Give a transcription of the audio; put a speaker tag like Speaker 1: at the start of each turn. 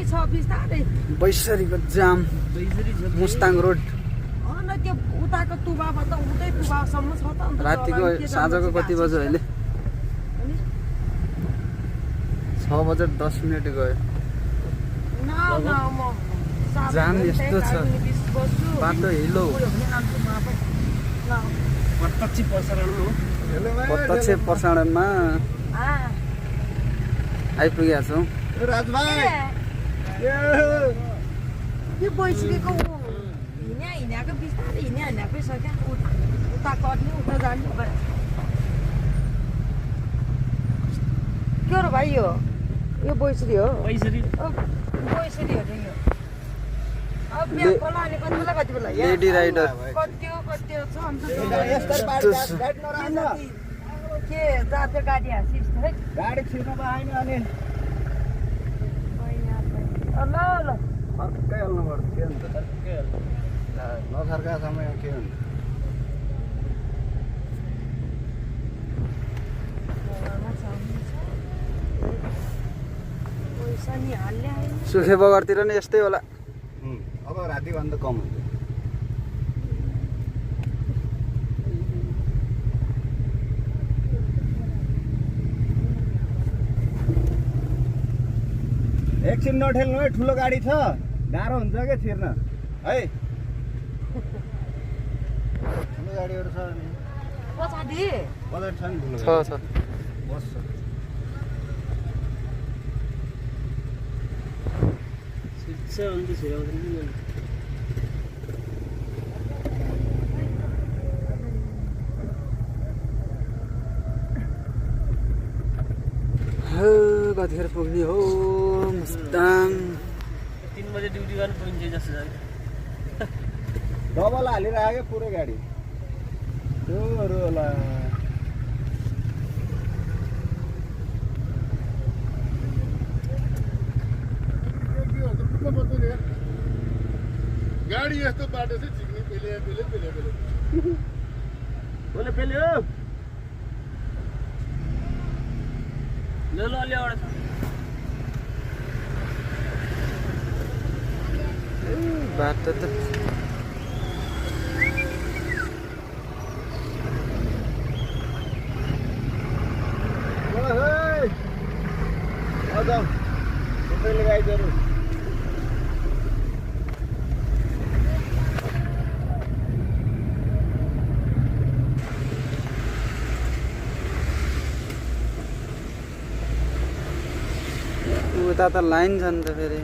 Speaker 1: छ बिस्तारै
Speaker 2: बैसरीको जाम Mustang road
Speaker 1: on त्यो उताको तुबाबाट उतै तुबासम्म छ त अन्त
Speaker 2: रातिको साँझको कति बज्यो अहिले 6:10 गयो जाम यस्तो छ बाटो हिलो प्रत्यक्ष प्रसारणमा आइपुगेका छौँ
Speaker 1: यो बैसरीको हिँड्याको बिस्तारै हिँड्याकै छ क्या उता कट्ने उता जाने के हो र भाइ यो बैसरी हो बैसरी हो नि यो अब बिहाको लाने कति बेला
Speaker 2: लेडी राइडर
Speaker 1: कति हो छ अन्त के जाते गाडी हासिस है
Speaker 3: गाडी छिर्न पाएन अनि
Speaker 1: ल
Speaker 3: अर्कै हाल्नु पर्छ के हुन्छ नसर्का समय के हुन्छ
Speaker 2: सुखे बगरतिर नि यस्तै होला
Speaker 3: अब रातिभन्दा कम हुन्छ एकछिन नठेल्नु है ठुलो गाडी छ गाह्रो हुन्छ क्या छिर्न है ठुलो गाडीहरू छ नि
Speaker 1: पछाडि
Speaker 3: बजेट छ नि ठुलो
Speaker 2: छ
Speaker 3: बस
Speaker 2: कतिखेर पुग्ने हो मुस्ताङ
Speaker 4: 3 बजे ड्युटी गर्नु पुगिन्छ जस्तो छ
Speaker 3: डबल हालिरहेको पुरै गाडी त्यो होला
Speaker 5: गाडी यस्तो बाटो चाहिँ झिक्ने पेले
Speaker 4: बोले पेल्यो ल अलि एउटा
Speaker 2: बाटो त
Speaker 3: गाडीहरू
Speaker 2: उता त लाइन छ नि त फेरि